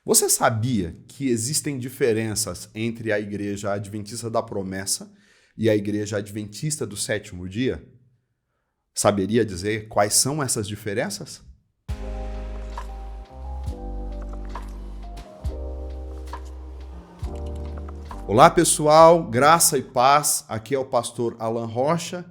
Você sabia que existem diferenças entre a Igreja Adventista da Promessa e a Igreja Adventista do Sétimo Dia? Saberia dizer quais são essas diferenças? Olá pessoal, graça e paz, aqui é o pastor Alan Rocha,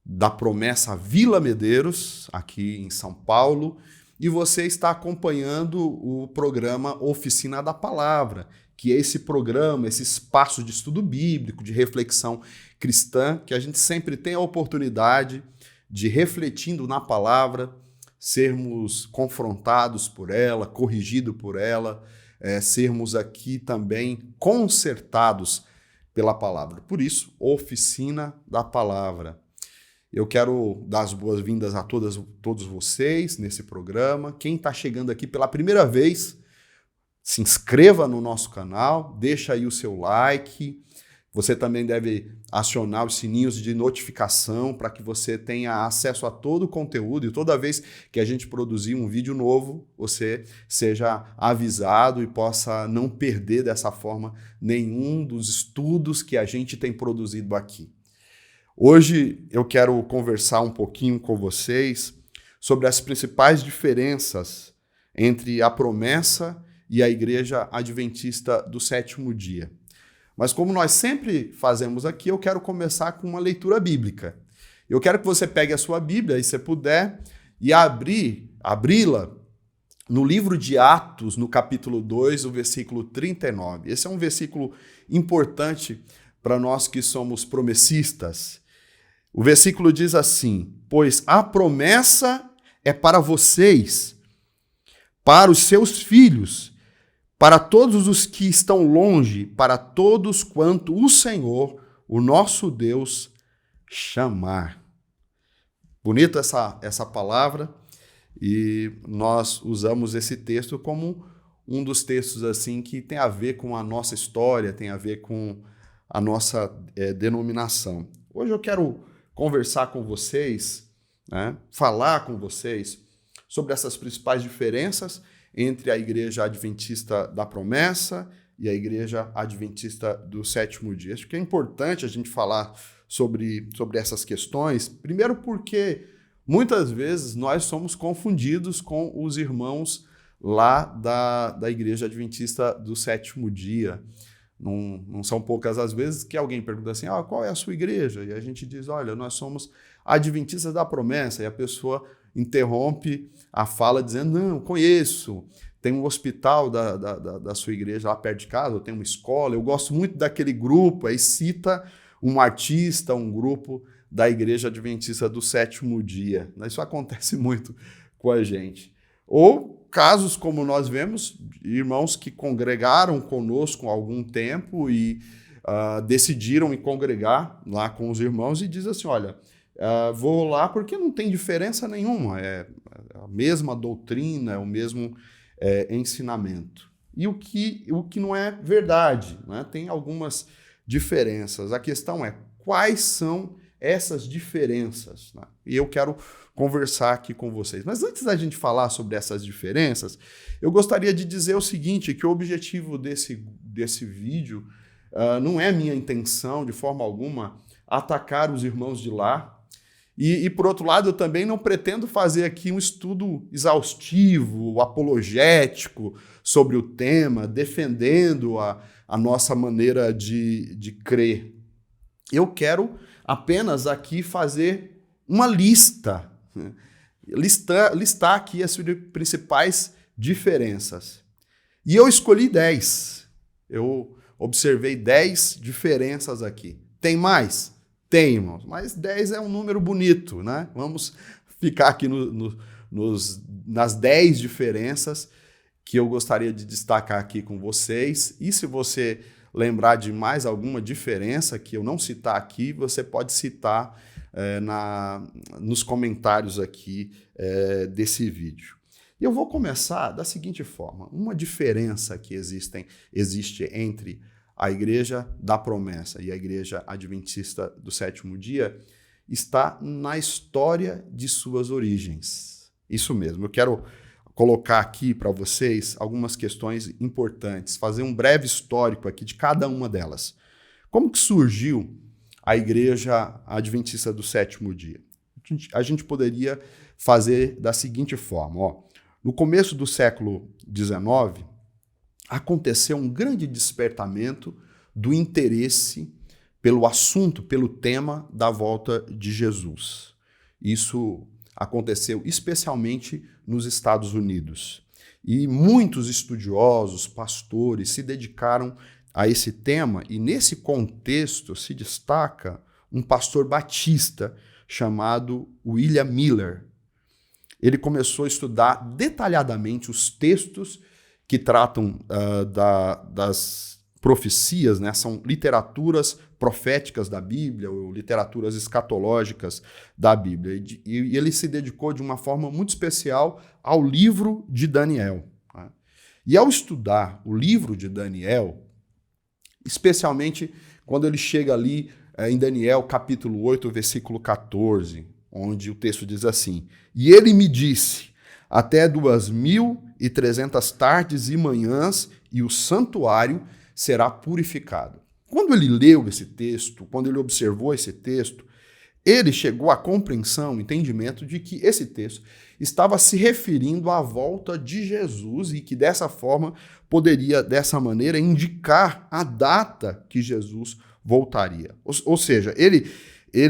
da Promessa Vila Medeiros, aqui em São Paulo, e você está acompanhando o programa Oficina da Palavra, que é esse programa, esse espaço de estudo bíblico, de reflexão cristã, que a gente sempre tem a oportunidade de, refletindo na palavra, sermos confrontados por ela, corrigidos por ela, sermos aqui também consertados pela palavra. Por isso, Oficina da Palavra. Eu quero dar as boas-vindas a todos vocês nesse programa. Quem está chegando aqui pela primeira vez, se inscreva no nosso canal, deixa aí o seu like. Você também deve acionar os sininhos de notificação para que você tenha acesso a todo o conteúdo e toda vez que a gente produzir um vídeo novo, você seja avisado e possa não perder dessa forma nenhum dos estudos que a gente tem produzido aqui. Hoje eu quero conversar um pouquinho com vocês sobre as principais diferenças entre a Promessa e a Igreja Adventista do Sétimo Dia. Mas como nós sempre fazemos aqui, eu quero começar com uma leitura bíblica. Eu quero que você pegue a sua Bíblia, se puder, e abri-la no livro de Atos, no capítulo 2, o versículo 39. Esse é um versículo importante para nós que somos promessistas. O versículo diz assim: pois a promessa é para vocês, para os seus filhos, para todos os que estão longe, para todos quanto o Senhor, o nosso Deus, chamar. Bonita essa palavra, e nós usamos esse texto como um dos textos assim que tem a ver com a nossa história, tem a ver com a nossa denominação. Hoje eu quero conversar com vocês, falar com vocês sobre essas principais diferenças entre a Igreja Adventista da Promessa e a Igreja Adventista do Sétimo Dia. Acho que é importante a gente falar sobre essas questões, primeiro porque muitas vezes nós somos confundidos com os irmãos lá da Igreja Adventista do Sétimo Dia. Não são poucas as vezes que alguém pergunta assim, qual é a sua igreja? E a gente diz, olha, nós somos Adventistas da Promessa, e a pessoa interrompe a fala dizendo, não, conheço, tem um hospital da sua igreja lá perto de casa, ou tem uma escola, eu gosto muito daquele grupo, aí cita um artista, um grupo da Igreja Adventista do Sétimo Dia. Isso acontece muito com a gente. Ou casos como nós vemos, irmãos que congregaram conosco há algum tempo e decidiram congregar lá com os irmãos e diz assim, olha, vou lá porque não tem diferença nenhuma, é a mesma doutrina, é o mesmo ensinamento. E o que não é verdade, né? Tem algumas diferenças. A questão é quais são essas diferenças, né? E eu quero conversar aqui com vocês. Mas antes da gente falar sobre essas diferenças, eu gostaria de dizer o seguinte, que o objetivo desse vídeo não é minha intenção, de forma alguma, atacar os irmãos de lá. E, por outro lado, eu também não pretendo fazer aqui um estudo exaustivo, apologético sobre o tema, defendendo a nossa maneira de crer. Eu quero apenas aqui fazer uma lista, listar aqui as principais diferenças. E eu escolhi 10. Eu observei 10 diferenças aqui. Tem mais? Tem, irmãos, mas 10 é um número bonito, né? Vamos ficar aqui nas 10 diferenças que eu gostaria de destacar aqui com vocês. E se você lembrar de mais alguma diferença que eu não citar aqui, você pode citar nos comentários aqui desse vídeo. E eu vou começar da seguinte forma. Uma diferença que existe entre a Igreja da Promessa e a Igreja Adventista do Sétimo Dia está na história de suas origens. Isso mesmo, eu quero colocar aqui para vocês algumas questões importantes, fazer um breve histórico aqui de cada uma delas. Como que surgiu a Igreja Adventista do Sétimo Dia? A gente poderia fazer da seguinte forma. Ó. No começo do século XIX, aconteceu um grande despertamento do interesse pelo assunto, pelo tema da volta de Jesus. Isso aconteceu especialmente nos Estados Unidos. E muitos estudiosos, pastores, se dedicaram a esse tema, e nesse contexto se destaca um pastor batista chamado William Miller. Ele começou a estudar detalhadamente os textos que tratam das profecias, né? São literaturas proféticas da Bíblia, ou literaturas escatológicas da Bíblia. E ele se dedicou de uma forma muito especial ao livro de Daniel. Né? E ao estudar o livro de Daniel, especialmente quando ele chega ali em Daniel capítulo 8, versículo 14, onde o texto diz assim: "E ele me disse, até 2.300 tardes e manhãs, e o santuário será purificado." Quando ele leu esse texto, quando ele observou esse texto, ele chegou à compreensão, entendimento de que esse texto estava se referindo à volta de Jesus e que dessa forma poderia, dessa maneira, indicar a data que Jesus voltaria. Ou seja, ele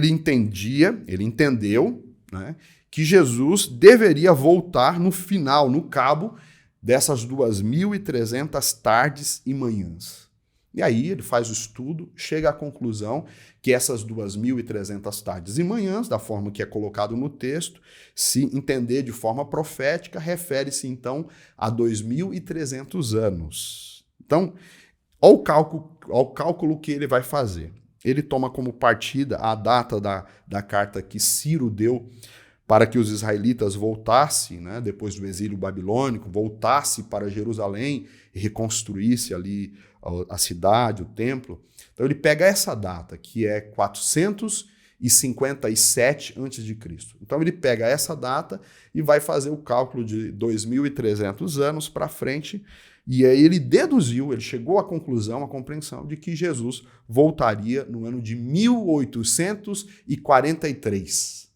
entendeu, né, que Jesus deveria voltar no final, no cabo dessas 2.300 tardes e manhãs. E aí ele faz o estudo, chega à conclusão que essas 2.300 tardes e manhãs, da forma que é colocado no texto, se entender de forma profética, refere-se então a 2.300 anos. Então, ao cálculo que ele vai fazer. Ele toma como partida a data da carta que Ciro deu para que os israelitas voltassem, né, depois do exílio babilônico, voltassem para Jerusalém e reconstruísse ali a cidade, o templo. Então ele pega essa data, que é 457 a.C. Então ele pega essa data e vai fazer o cálculo de 2.300 anos para frente, e aí ele deduziu, ele chegou à conclusão, à compreensão de que Jesus voltaria no ano de 1843.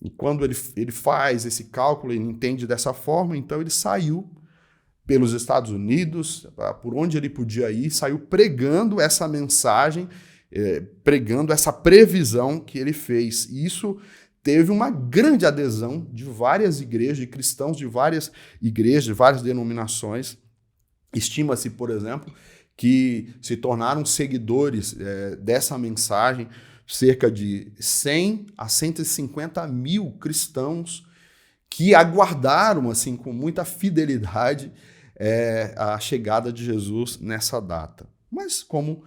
E quando ele faz esse cálculo, ele entende dessa forma, então ele saiu pelos Estados Unidos, por onde ele podia ir, saiu pregando essa mensagem, pregando essa previsão que ele fez. E isso teve uma grande adesão de várias igrejas, de cristãos de várias igrejas, de várias denominações. Estima-se, por exemplo, que se tornaram seguidores dessa mensagem cerca de 100 a 150 mil cristãos que aguardaram assim, com muita fidelidade a chegada de Jesus nessa data. Mas, como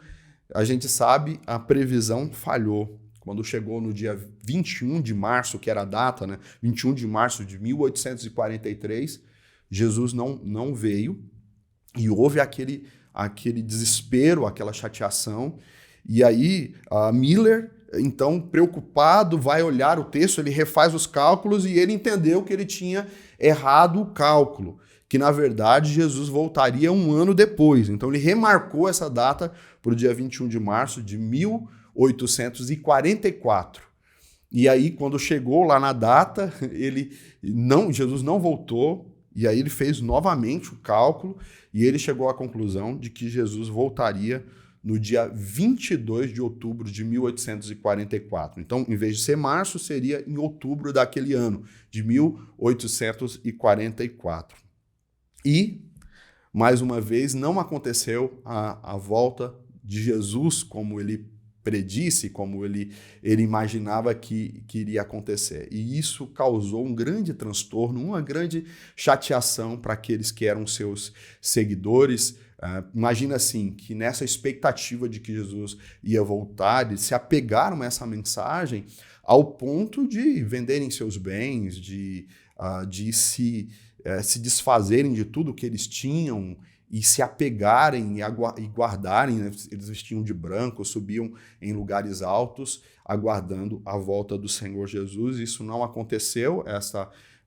a gente sabe, a previsão falhou. Quando chegou no dia 21 de março, que era a data, né? 21 de março de 1843, Jesus não veio e houve aquele desespero, aquela chateação. E aí, Miller, então, preocupado, vai olhar o texto, ele refaz os cálculos e ele entendeu que ele tinha errado o cálculo, que, na verdade, Jesus voltaria um ano depois. Então, ele remarcou essa data para o dia 21 de março de 1844. E aí, quando chegou lá na data, Jesus não voltou, e aí ele fez novamente o cálculo, e ele chegou à conclusão de que Jesus voltaria no dia 22 de outubro de 1844. Então, em vez de ser março, seria em outubro daquele ano, de 1844. E, mais uma vez, não aconteceu a volta de Jesus como ele predisse, como ele imaginava que iria acontecer. E isso causou um grande transtorno, uma grande chateação para aqueles que eram seus seguidores. Imagina assim, que nessa expectativa de que Jesus ia voltar, eles se apegaram a essa mensagem ao ponto de venderem seus bens, de se desfazerem de tudo que eles tinham e se apegarem e guardarem, né? Eles vestiam de branco, subiam em lugares altos, aguardando a volta do Senhor Jesus. Isso não aconteceu,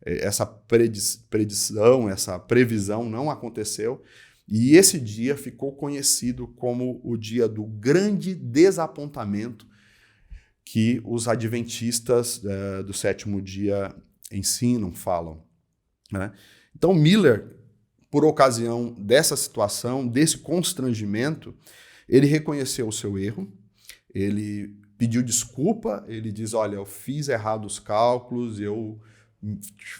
essa predição, essa previsão não aconteceu, e esse dia ficou conhecido como o dia do grande desapontamento que os adventistas do sétimo dia ensinam, falam, né? Então Miller, por ocasião dessa situação, desse constrangimento, ele reconheceu o seu erro, ele pediu desculpa, ele diz, olha, eu fiz errado os cálculos, eu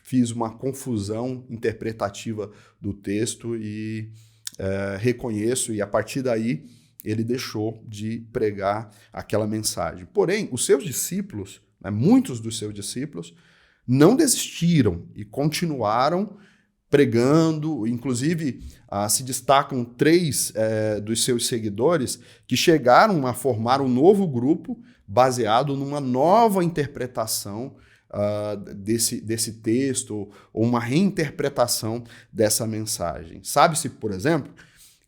fiz uma confusão interpretativa do texto e reconheço, e a partir daí ele deixou de pregar aquela mensagem. Porém, os seus discípulos, né, muitos dos seus discípulos, não desistiram e continuaram pregando, inclusive se destacam 3 dos seus seguidores que chegaram a formar um novo grupo baseado numa nova interpretação desse texto, ou uma reinterpretação dessa mensagem. Sabe-se, por exemplo,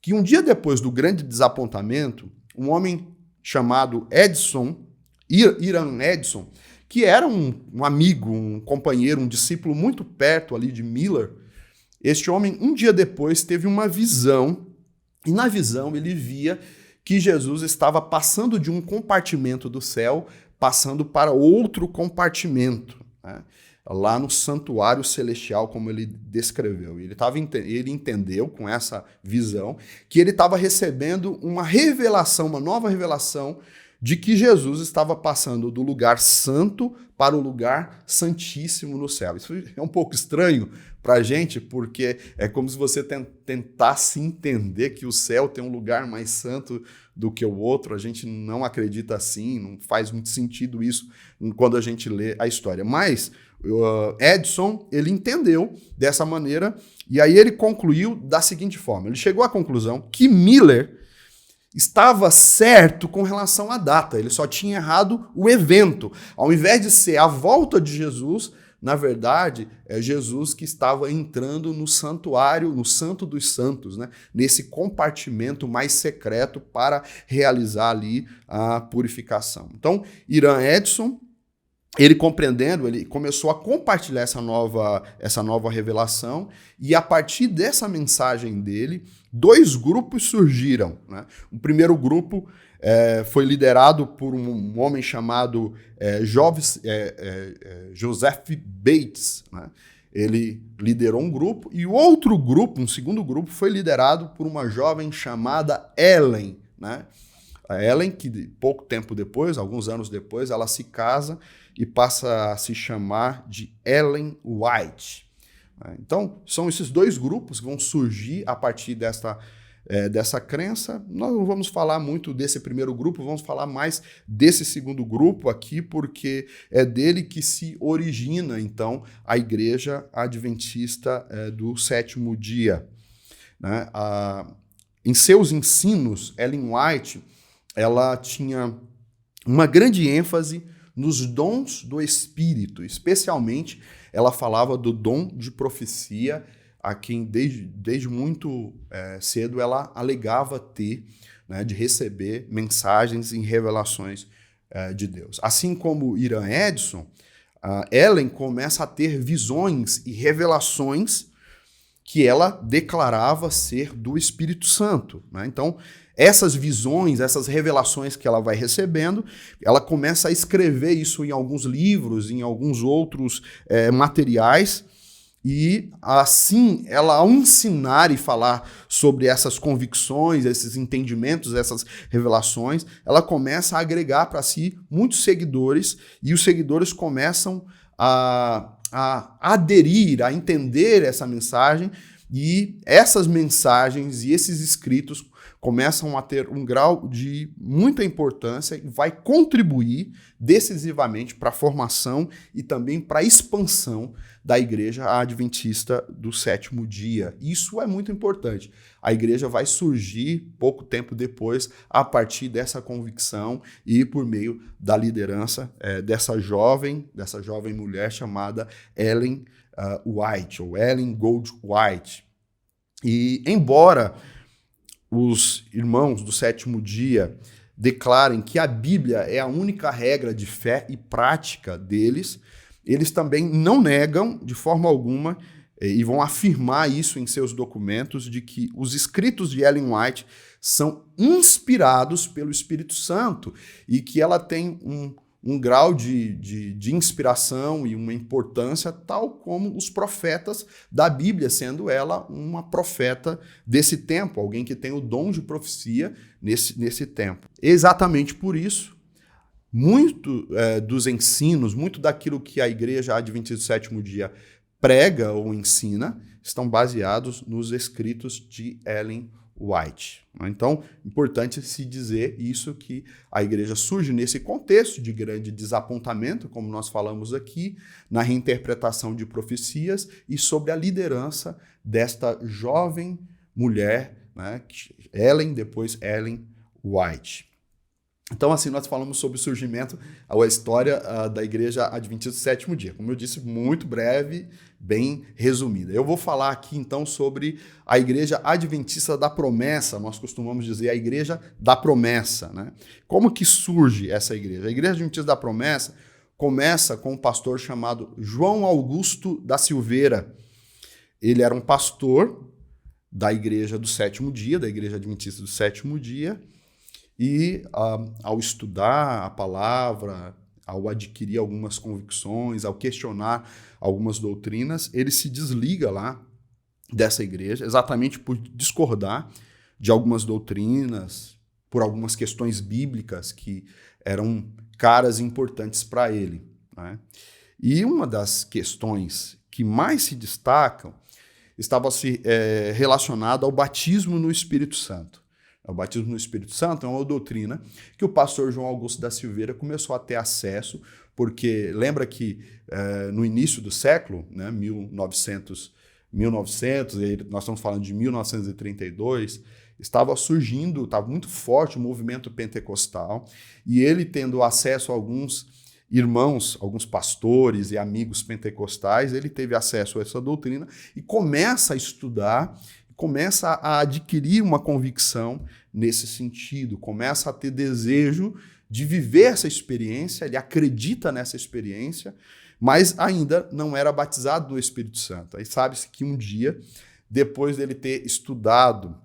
que um dia depois do grande desapontamento, um homem chamado Iran Edson, que era um amigo, um companheiro, um discípulo muito perto ali de Miller, este homem, um dia depois, teve uma visão, e na visão ele via que Jesus estava passando de um compartimento do céu, passando para outro compartimento, né? Lá no santuário celestial, como ele descreveu. Ele entendeu com essa visão que ele estava recebendo uma revelação, uma nova revelação, de que Jesus estava passando do lugar santo para o lugar santíssimo no céu. Isso é um pouco estranho para a gente, porque é como se você tentasse entender que o céu tem um lugar mais santo do que o outro. A gente não acredita assim, não faz muito sentido isso quando a gente lê a história. Mas Edson, ele entendeu dessa maneira, e aí ele concluiu da seguinte forma. Ele chegou à conclusão que Miller estava certo com relação à data, ele só tinha errado o evento. Ao invés de ser a volta de Jesus, na verdade, é Jesus que estava entrando no santuário, no Santo dos Santos, né? Nesse compartimento mais secreto para realizar ali a purificação. Então, Iran Edson, ele compreendendo, ele começou a compartilhar essa nova revelação, e a partir dessa mensagem dele, 2 grupos surgiram, né? O primeiro grupo foi liderado por um homem chamado Joseph Bates, né? Ele liderou um grupo, e o outro grupo, um segundo grupo, foi liderado por uma jovem chamada Ellen, né? A Ellen, que pouco tempo depois, alguns anos depois, ela se casa e passa a se chamar de Ellen White. Então, são esses 2 grupos que vão surgir a partir dessa crença. Nós não vamos falar muito desse primeiro grupo, vamos falar mais desse segundo grupo aqui, porque é dele que se origina, então, a Igreja Adventista do Sétimo Dia, né? Em seus ensinos, Ellen White, ela tinha uma grande ênfase nos dons do Espírito, especialmente ela falava do dom de profecia, a quem desde muito cedo ela alegava ter, né, de receber mensagens e revelações de Deus. Assim como Iran Edson, Ellen começa a ter visões e revelações que ela declarava ser do Espírito Santo, né? Então, essas visões, essas revelações que ela vai recebendo, ela começa a escrever isso em alguns livros, em alguns outros materiais, e assim, ela, ao ensinar e falar sobre essas convicções, esses entendimentos, essas revelações, ela começa a agregar para si muitos seguidores, e os seguidores começam a aderir, a entender essa mensagem, e essas mensagens e esses escritos começam a ter um grau de muita importância e vai contribuir decisivamente para a formação e também para a expansão da Igreja Adventista do Sétimo Dia. Isso é muito importante. A igreja vai surgir pouco tempo depois a partir dessa convicção e por meio da liderança dessa jovem mulher chamada Ellen White, ou Ellen Gold White. E embora os irmãos do Sétimo Dia declarem que a Bíblia é a única regra de fé e prática deles, eles também não negam de forma alguma e vão afirmar isso em seus documentos, de que os escritos de Ellen White são inspirados pelo Espírito Santo e que ela tem um grau de inspiração e uma importância tal como os profetas da Bíblia, sendo ela uma profeta desse tempo, alguém que tem o dom de profecia nesse tempo. Exatamente por isso, muito dos ensinos, muito daquilo que a Igreja Adventista do Sétimo Dia prega ou ensina, estão baseados nos escritos de Ellen White. Então, importante se dizer isso, que a igreja surge nesse contexto de grande desapontamento, como nós falamos aqui, na reinterpretação de profecias e sobre a liderança desta jovem mulher, né, depois Ellen White. Então, assim, nós falamos sobre o surgimento, a história da Igreja Adventista do Sétimo Dia. Como eu disse, muito breve, bem resumida. Eu vou falar aqui, então, sobre a Igreja Adventista da Promessa. Nós costumamos dizer a Igreja da Promessa, né? Como que surge essa igreja? A Igreja Adventista da Promessa começa com um pastor chamado João Augusto da Silveira. Ele era um pastor da Igreja do Sétimo Dia, da Igreja Adventista do Sétimo Dia, e ao estudar a palavra, ao adquirir algumas convicções, ao questionar algumas doutrinas, ele se desliga lá dessa igreja, exatamente por discordar de algumas doutrinas, por algumas questões bíblicas que eram caras e importantes para ele, né? E uma das questões que mais se destacam estava relacionada ao batismo no Espírito Santo. O batismo no Espírito Santo é uma doutrina que o pastor João Augusto da Silveira começou a ter acesso, porque lembra que no início do século, né, 1900, nós estamos falando de 1932, estava surgindo, estava muito forte o movimento pentecostal, e ele tendo acesso a alguns irmãos, alguns pastores e amigos pentecostais, ele teve acesso a essa doutrina e começa a estudar, começa a adquirir uma convicção nesse sentido, começa a ter desejo de viver essa experiência, ele acredita nessa experiência, mas ainda não era batizado no Espírito Santo. Aí sabe-se que um dia, depois dele ter estudado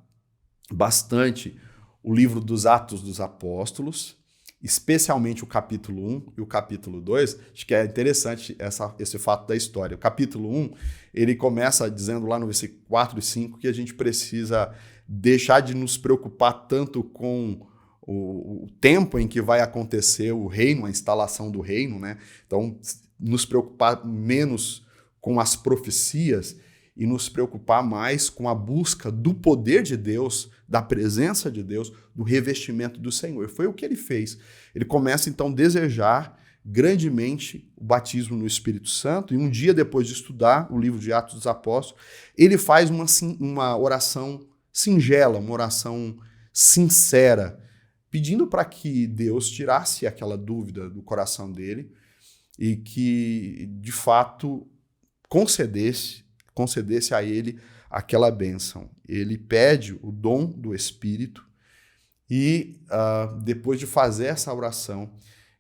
bastante o livro dos Atos dos Apóstolos, especialmente o capítulo 1 e o capítulo 2, acho que é interessante esse fato da história. O capítulo 1, ele começa dizendo lá no versículo 4 e 5 que a gente precisa deixar de nos preocupar tanto com o tempo em que vai acontecer o reino, a instalação do reino, né? Então, nos preocupar menos com as profecias e nos preocupar mais com a busca do poder de Deus, da presença de Deus, do revestimento do Senhor. Foi o que ele fez. Ele começa, então, a desejar grandemente o batismo no Espírito Santo, e um dia depois de estudar o livro de Atos dos Apóstolos, ele faz uma oração singela, uma oração sincera, pedindo para que Deus tirasse aquela dúvida do coração dele e que, de fato, concedesse a ele aquela bênção. Ele pede o dom do Espírito e, depois de fazer essa oração,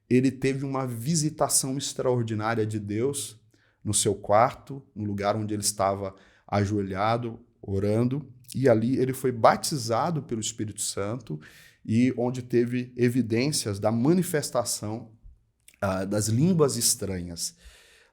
ele teve uma visitação extraordinária de Deus no seu quarto, no lugar onde ele estava ajoelhado, orando, e ali ele foi batizado pelo Espírito Santo e onde teve evidências da manifestação das línguas estranhas.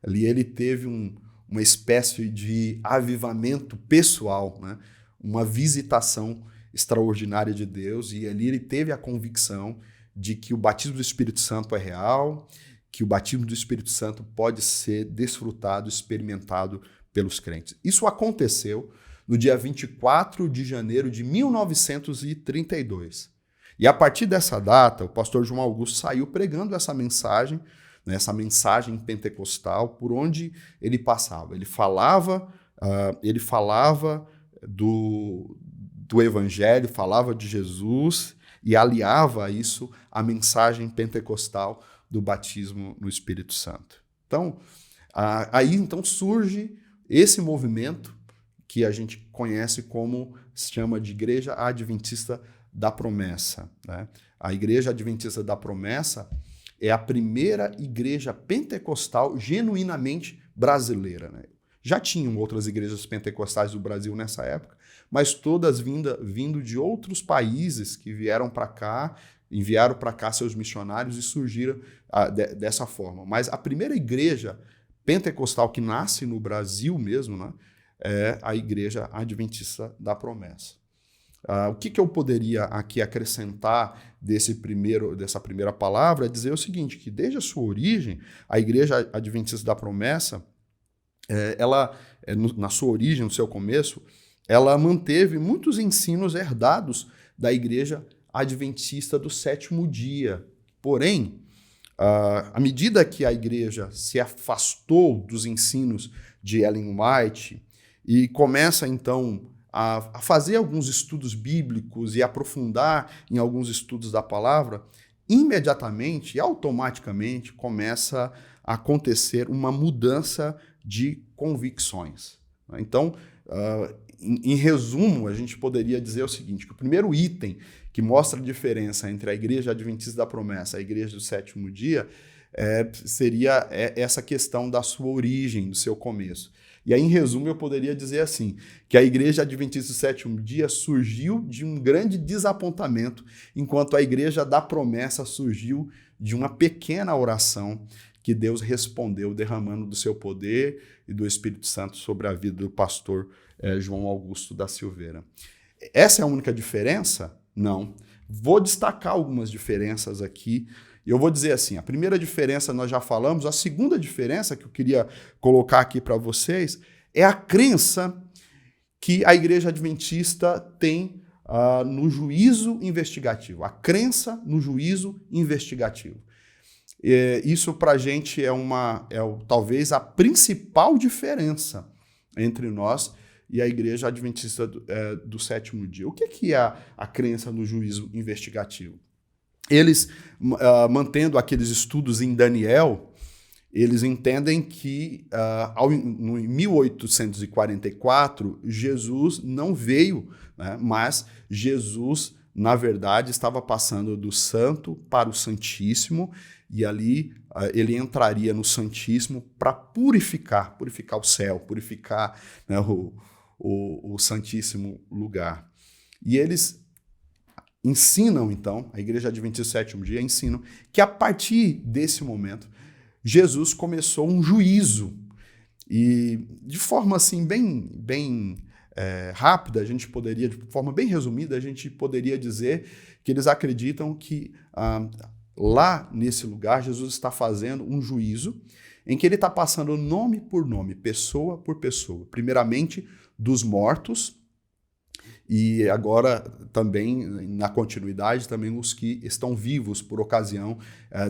Ali ele teve uma espécie de avivamento pessoal, né? Uma visitação extraordinária de Deus, e ali ele teve a convicção de que o batismo do Espírito Santo é real, que o batismo do Espírito Santo pode ser desfrutado, experimentado pelos crentes. Isso aconteceu no dia 24 de janeiro de 1932. E a partir dessa data, o pastor João Augusto saiu pregando essa mensagem, né, essa mensagem pentecostal, por onde ele passava. Ele falava do Evangelho, falava de Jesus e aliava a isso a mensagem pentecostal do batismo no Espírito Santo. Então, aí então surge esse movimento que a gente conhece como, se chama de Igreja Adventista da Promessa, né? A Igreja Adventista da Promessa, é a primeira igreja pentecostal genuinamente brasileira, né? Já tinham outras igrejas pentecostais do Brasil nessa época, mas todas vindo de outros países que vieram para cá, enviaram para cá seus missionários e surgiram dessa forma. Mas a primeira igreja pentecostal que nasce no Brasil mesmo, né, é a Igreja Adventista da Promessa. O que eu poderia aqui acrescentar dessa primeira palavra é dizer o seguinte, que desde a sua origem, a Igreja Adventista da Promessa, na sua origem, no seu começo, ela manteve muitos ensinos herdados da Igreja Adventista do Sétimo Dia. Porém, à medida que a igreja se afastou dos ensinos de Ellen White e começa, então, a fazer alguns estudos bíblicos e aprofundar em alguns estudos da palavra, imediatamente e automaticamente começa a acontecer uma mudança de convicções. Então, em resumo, a gente poderia dizer o seguinte, que o primeiro item que mostra a diferença entre a Igreja Adventista da Promessa e a Igreja do Sétimo Dia seria essa questão da sua origem, do seu começo. E aí, em resumo, eu poderia dizer assim, que a Igreja Adventista do Sétimo Dia surgiu de um grande desapontamento, enquanto a Igreja da Promessa surgiu de uma pequena oração que Deus respondeu derramando do seu poder e do Espírito Santo sobre a vida do pastor João Augusto da Silveira. Essa é a única diferença? Não. Vou destacar algumas diferenças aqui. Eu vou dizer assim, a primeira diferença nós já falamos, a segunda diferença que eu queria colocar aqui para vocês é a crença que a Igreja Adventista tem no juízo investigativo. A crença no juízo investigativo. Isso para a gente talvez a principal diferença entre nós e a Igreja Adventista do Sétimo Dia. O que é a crença no juízo investigativo? Eles, mantendo aqueles estudos em Daniel, eles entendem que em 1844 Jesus não veio, né, mas Jesus, na verdade, estava passando do santo para o santíssimo, e ali ele entraria no santíssimo para purificar o céu, purificar, né, o santíssimo lugar. E eles ensinam, então, a Igreja Adventista do Sétimo Dia ensinam que a partir desse momento Jesus começou um juízo. E de forma assim bem rápida, de forma bem resumida, a gente poderia dizer que eles acreditam que lá nesse lugar Jesus está fazendo um juízo em que ele está passando nome por nome, pessoa por pessoa. Primeiramente dos mortos, e agora também, na continuidade, também os que estão vivos por ocasião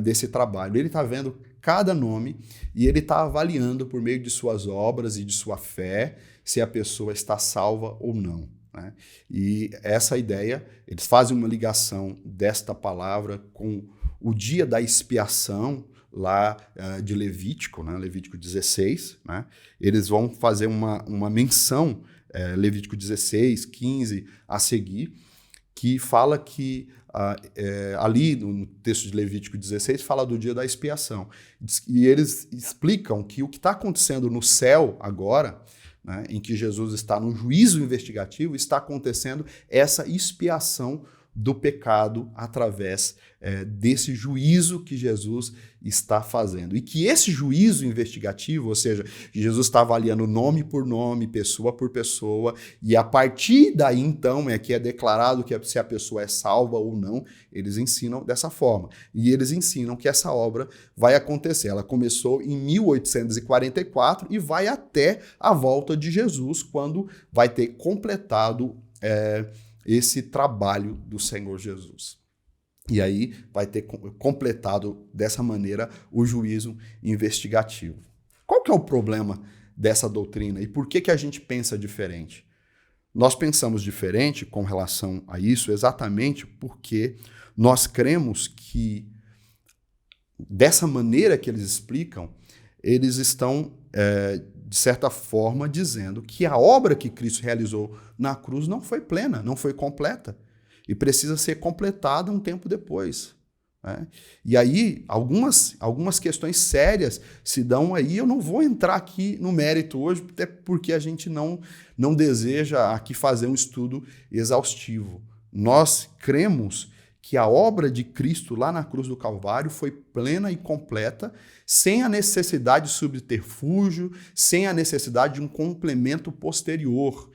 desse trabalho. Ele está vendo cada nome e ele está avaliando por meio de suas obras e de sua fé se a pessoa está salva ou não, né? E essa ideia, eles fazem uma ligação desta palavra com o dia da expiação lá de Levítico, né? Levítico 16, né? Eles vão fazer uma menção, Levítico 16, 15 a seguir, que fala que ali no texto de Levítico 16 fala do dia da expiação. E eles explicam que o que está acontecendo no céu agora, né, em que Jesus está no juízo investigativo, está acontecendo essa expiação do pecado através desse juízo que Jesus está fazendo. E que esse juízo investigativo, ou seja, Jesus está avaliando nome por nome, pessoa por pessoa, e a partir daí, então, que é declarado que se a pessoa é salva ou não, eles ensinam dessa forma. E eles ensinam que essa obra vai acontecer. Ela começou em 1844 e vai até a volta de Jesus, quando vai ter completado esse trabalho do Senhor Jesus. E aí vai ter completado dessa maneira o juízo investigativo. Qual que é o problema dessa doutrina e por que a gente pensa diferente? Nós pensamos diferente com relação a isso exatamente porque nós cremos que dessa maneira que eles explicam, eles estão, de certa forma, dizendo que a obra que Cristo realizou na cruz não foi plena, não foi completa, e precisa ser completada um tempo depois. né? E aí, algumas questões sérias se dão aí. Eu não vou entrar aqui no mérito hoje, até porque a gente não deseja aqui fazer um estudo exaustivo. Nós cremos que a obra de Cristo lá na cruz do Calvário foi plena e completa, sem a necessidade de subterfúgio, sem a necessidade de um complemento posterior.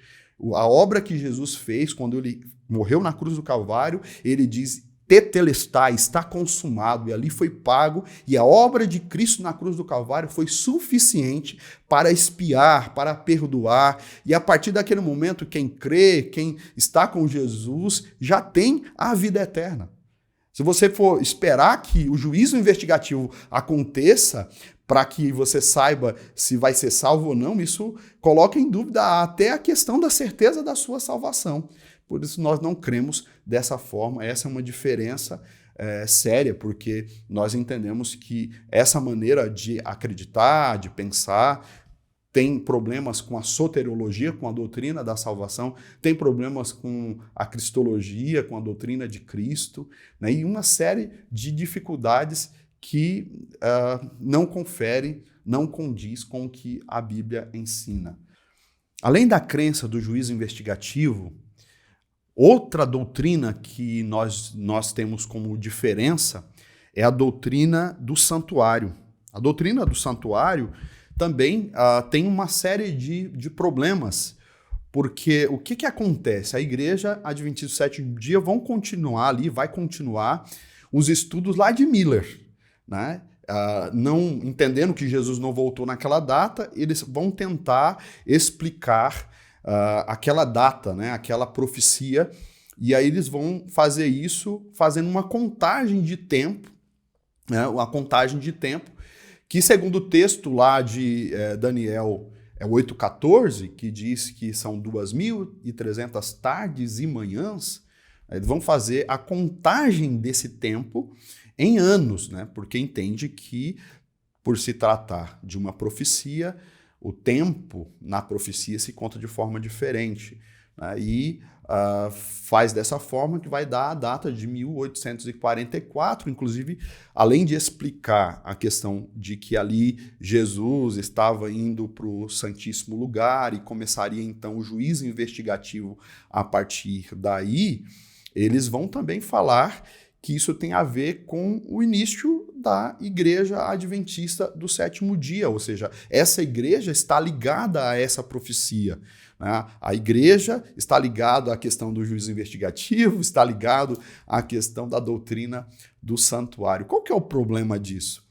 A obra que Jesus fez quando ele morreu na cruz do Calvário, ele diz: tetelestai, está consumado, e ali foi pago, e a obra de Cristo na cruz do Calvário foi suficiente para expiar, para perdoar, e a partir daquele momento, quem crê, quem está com Jesus, já tem a vida eterna. Se você for esperar que o juízo investigativo aconteça para que você saiba se vai ser salvo ou não, isso coloca em dúvida até a questão da certeza da sua salvação. Por isso nós não cremos dessa forma. Essa é uma diferença séria, porque nós entendemos que essa maneira de acreditar, de pensar, tem problemas com a soteriologia, com a doutrina da salvação, tem problemas com a cristologia, com a doutrina de Cristo, né? E uma série de dificuldades que não confere, não condiz com o que a Bíblia ensina. Além da crença do juízo investigativo, outra doutrina que nós temos como diferença é a doutrina do santuário. A doutrina do santuário também tem uma série de problemas, porque o que acontece? A Igreja Adventista do Sétimo Dia vai continuar os estudos lá de Miller, né? Não entendendo que Jesus não voltou naquela data, eles vão tentar explicar aquela data, né, aquela profecia, e aí eles vão fazer isso fazendo uma contagem de tempo, né, uma contagem de tempo, que segundo o texto lá de Daniel 8,14, que diz que são 2.300 tardes e manhãs, eles vão fazer a contagem desse tempo em anos, né, porque entende que, por se tratar de uma profecia, o tempo na profecia se conta de forma diferente, né? E faz dessa forma que vai dar a data de 1844, inclusive, além de explicar a questão de que ali Jesus estava indo para o Santíssimo Lugar e começaria então o juízo investigativo a partir daí, eles vão também falar que isso tem a ver com o início da Igreja Adventista do Sétimo Dia, ou seja, essa igreja está ligada a essa profecia, né? A igreja está ligada à questão do juízo investigativo, está ligado à questão da doutrina do santuário. Qual que é o problema disso?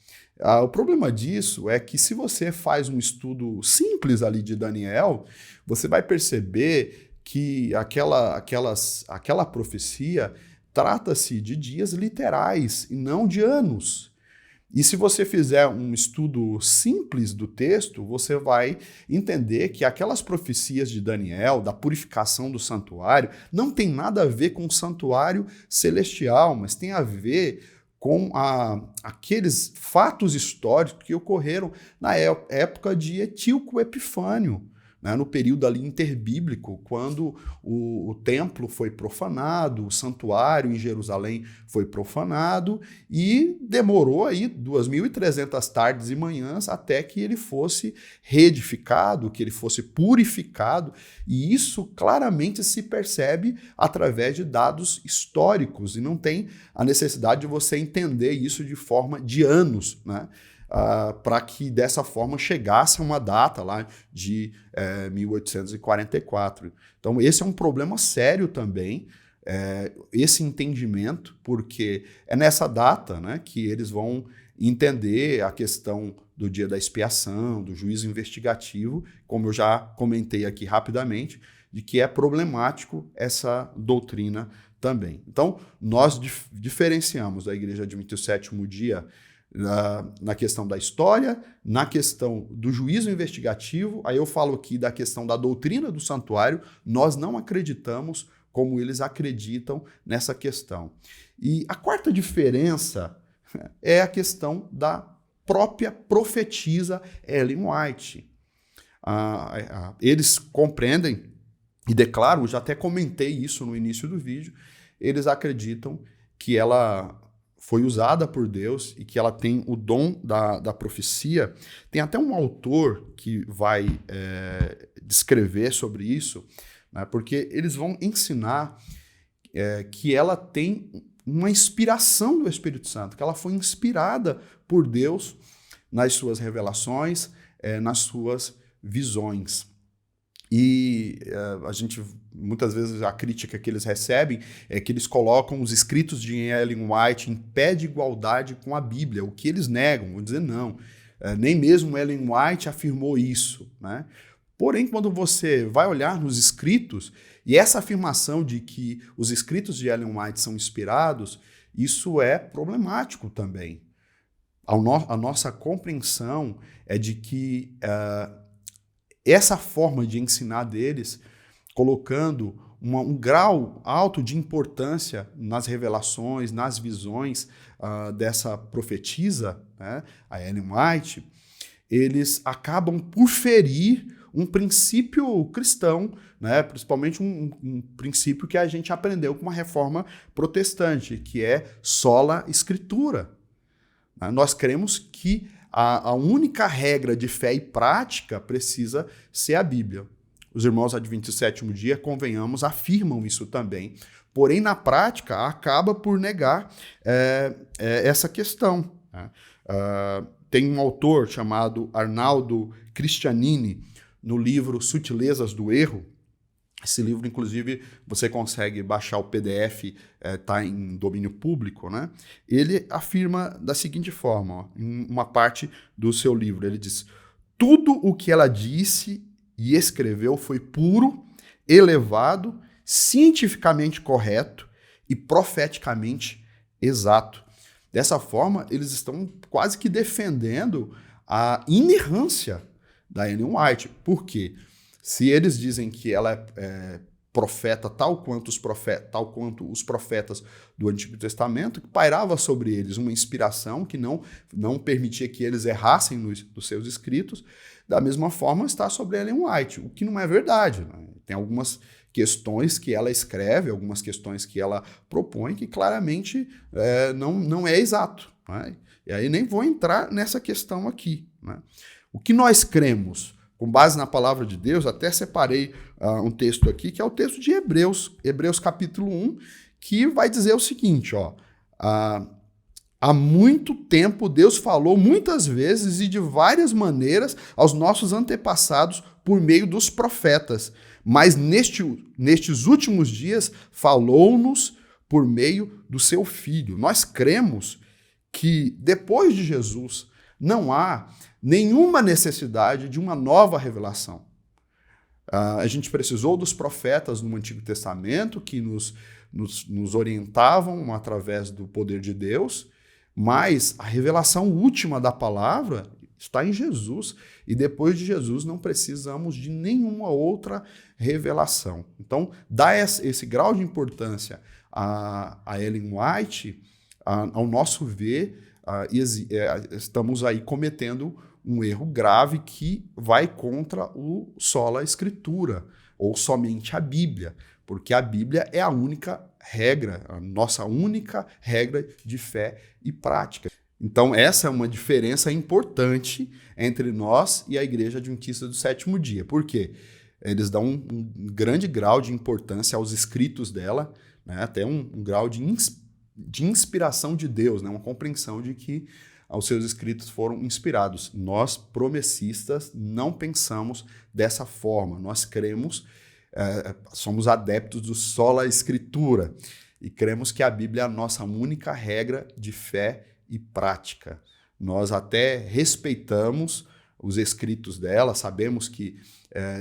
O problema disso é que se você faz um estudo simples ali de Daniel, você vai perceber que aquela profecia trata-se de dias literais e não de anos. E se você fizer um estudo simples do texto, você vai entender que aquelas profecias de Daniel, da purificação do santuário, não tem nada a ver com o santuário celestial, mas tem a ver com aqueles fatos históricos que ocorreram na época de Etíoco Epifânio, né, no período ali interbíblico, quando o templo foi profanado, o santuário em Jerusalém foi profanado, e demorou aí 2.300 tardes e manhãs até que ele fosse reedificado, que ele fosse purificado, e isso claramente se percebe através de dados históricos, e não tem a necessidade de você entender isso de forma de anos, né? Para que dessa forma chegasse a uma data lá de 1844. Então esse é um problema sério também, esse entendimento, porque é nessa data, né, que eles vão entender a questão do dia da expiação, do juízo investigativo, como eu já comentei aqui rapidamente, de que é problemático essa doutrina também. Então nós diferenciamos a Igreja Adventista do Sétimo Dia na questão da história, na questão do juízo investigativo. Aí eu falo aqui da questão da doutrina do santuário, nós não acreditamos como eles acreditam nessa questão. E a quarta diferença é a questão da própria profetisa Ellen White. Eles compreendem e declaram, já até comentei isso no início do vídeo, eles acreditam que ela foi usada por Deus e que ela tem o dom da profecia. Tem até um autor que vai descrever sobre isso, né, porque eles vão ensinar que ela tem uma inspiração do Espírito Santo, que ela foi inspirada por Deus nas suas revelações, nas suas visões. E a gente, muitas vezes, a crítica que eles recebem é que eles colocam os escritos de Ellen White em pé de igualdade com a Bíblia, o que eles negam, vão dizer não. Nem mesmo Ellen White afirmou isso, né? Porém, quando você vai olhar nos escritos, e essa afirmação de que os escritos de Ellen White são inspirados, isso é problemático também. A nossa compreensão é de que essa forma de ensinar deles, colocando um grau alto de importância nas revelações, nas visões dessa profetisa, né, a Ellen White, eles acabam por ferir um princípio cristão, né, principalmente um princípio que a gente aprendeu com uma reforma protestante, que é sola escritura. Nós cremos que a única regra de fé e prática precisa ser a Bíblia. Os irmãos adventistas do sétimo dia, convenhamos, afirmam isso também. Porém, na prática, acaba por negar essa questão. Né? Tem um autor chamado Arnaldo Cristianini, no livro Sutilezas do Erro. Esse livro, inclusive, você consegue baixar o PDF, está em domínio público, né? Ele afirma da seguinte forma, ó, em uma parte do seu livro, ele diz: tudo o que ela disse e escreveu foi puro, elevado, cientificamente correto e profeticamente exato. Dessa forma, eles estão quase que defendendo a inerrância da Ellen White. Por quê? Se eles dizem que ela é profeta tal quanto os profetas do Antigo Testamento, que pairava sobre eles uma inspiração que não permitia que eles errassem nos seus escritos, da mesma forma está sobre Ellen White, o que não é verdade. Né? Tem algumas questões que ela escreve, algumas questões que ela propõe, que claramente não é exato. Né? E aí nem vou entrar nessa questão aqui. Né? O que nós cremos, com base na palavra de Deus, até separei um texto aqui, que é o texto de Hebreus, Hebreus capítulo 1, que vai dizer o seguinte, ó, há muito tempo Deus falou muitas vezes e de várias maneiras aos nossos antepassados por meio dos profetas, mas nestes últimos dias falou-nos por meio do seu Filho. Nós cremos que depois de Jesus não há nenhuma necessidade de uma nova revelação. A gente precisou dos profetas no Antigo Testamento que nos orientavam através do poder de Deus, mas a revelação última da palavra está em Jesus. E depois de Jesus não precisamos de nenhuma outra revelação. Então, dá esse grau de importância a Ellen White, ao nosso ver, estamos aí cometendo um erro grave que vai contra o sola escritura, ou somente a Bíblia, porque a Bíblia é a única regra, a nossa única regra de fé e prática. Então essa é uma diferença importante entre nós e a Igreja Adventista do Sétimo Dia. Por quê? Eles dão um grande grau de importância aos escritos dela, né, até um grau de inspiração de Deus, né, uma compreensão de que os seus escritos foram inspirados. Nós, promessistas, não pensamos dessa forma. Nós cremos, somos adeptos do sola escritura e cremos que a Bíblia é a nossa única regra de fé e prática. Nós até respeitamos os escritos dela, sabemos que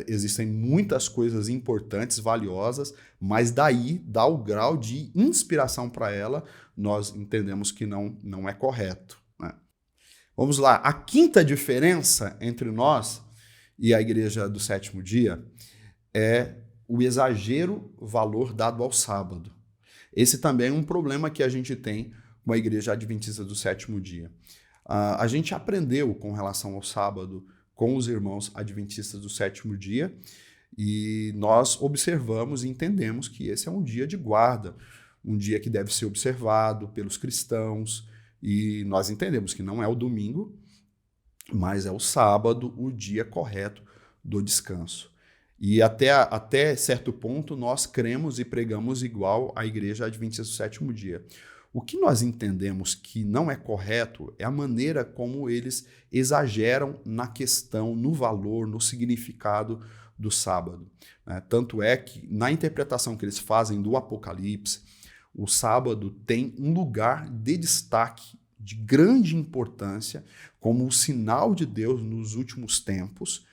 existem muitas coisas importantes, valiosas, mas daí dá o grau de inspiração para ela, nós entendemos que não é correto. Vamos lá, a quinta diferença entre nós e a Igreja do Sétimo Dia é o exagero valor dado ao sábado. Esse também é um problema que a gente tem com a Igreja Adventista do Sétimo Dia. A gente aprendeu com relação ao sábado com os irmãos adventistas do Sétimo Dia e nós observamos e entendemos que esse é um dia de guarda, um dia que deve ser observado pelos cristãos, e nós entendemos que não é o domingo, mas é o sábado, o dia correto do descanso. E até certo ponto nós cremos e pregamos igual à Igreja Adventista do Sétimo Dia. O que nós entendemos que não é correto é a maneira como eles exageram na questão, no valor, no significado do sábado. Tanto é que na interpretação que eles fazem do Apocalipse, o sábado tem um lugar de destaque de grande importância como o sinal de Deus nos últimos tempos,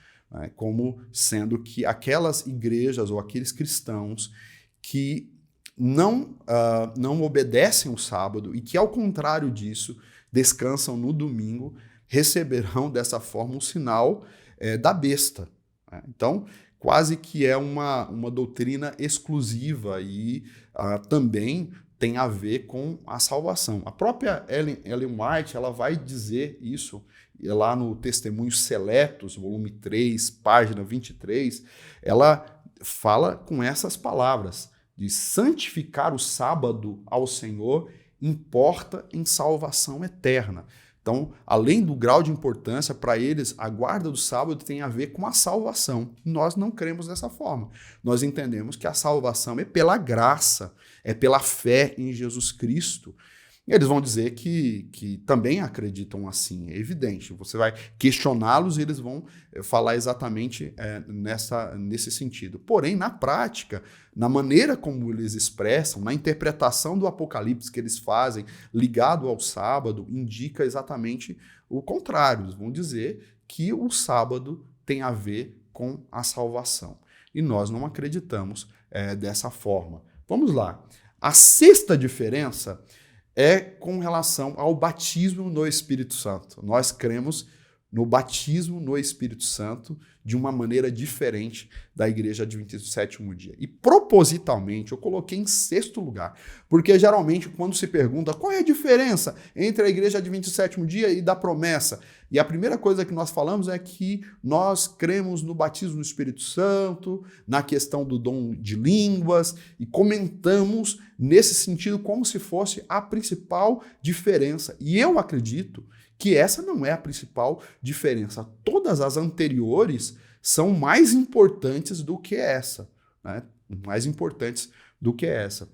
como sendo que aquelas igrejas ou aqueles cristãos que não obedecem o sábado e que, ao contrário disso, descansam no domingo, receberão dessa forma um sinal da besta. Então, quase que é uma doutrina exclusiva e também tem a ver com a salvação. A própria Ellen White ela vai dizer isso lá no Testemunhos Seletos, volume 3, página 23, ela fala com essas palavras, de santificar o sábado ao Senhor importa em salvação eterna. Então, além do grau de importância, para eles, a guarda do sábado tem a ver com a salvação. Nós não cremos dessa forma. Nós entendemos que a salvação é pela graça, é pela fé em Jesus Cristo. Eles vão dizer que também acreditam assim, é evidente. Você vai questioná-los e eles vão falar exatamente nesse sentido. Porém, na prática, na maneira como eles expressam, na interpretação do Apocalipse que eles fazem ligado ao sábado, indica exatamente o contrário. Eles vão dizer que o sábado tem a ver com a salvação. E nós não acreditamos dessa forma. Vamos lá. A sexta diferença é com relação ao batismo no Espírito Santo. Nós cremos no batismo no Espírito Santo de uma maneira diferente da Igreja Adventista do Sétimo Dia. E propositalmente eu coloquei em sexto lugar, porque geralmente quando se pergunta qual é a diferença entre a Igreja Adventista do Sétimo Dia e da promessa, e a primeira coisa que nós falamos é que nós cremos no batismo no Espírito Santo, na questão do dom de línguas, e comentamos nesse sentido como se fosse a principal diferença. E eu acredito que essa não é a principal diferença. Todas as anteriores são mais importantes do que essa, né? Mais importantes do que essa.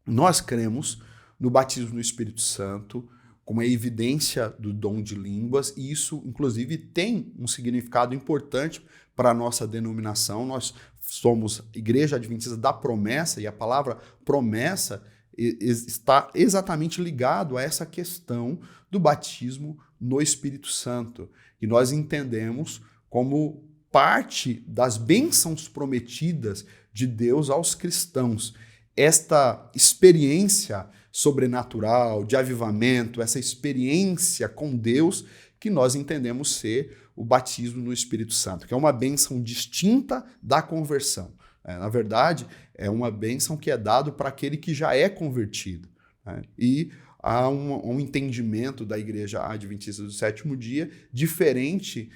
Nós cremos no batismo no Espírito Santo, como a evidência do dom de línguas, e isso, inclusive, tem um significado importante para a nossa denominação. Nós somos Igreja Adventista da Promessa, e a palavra promessa está exatamente ligado a essa questão do batismo no Espírito Santo, que nós entendemos como parte das bênçãos prometidas de Deus aos cristãos. Esta experiência sobrenatural, de avivamento, essa experiência com Deus que nós entendemos ser o batismo no Espírito Santo, que é uma bênção distinta da conversão. Na verdade, é uma bênção que é dado para aquele que já é convertido. E há um entendimento da Igreja Adventista do Sétimo Dia diferente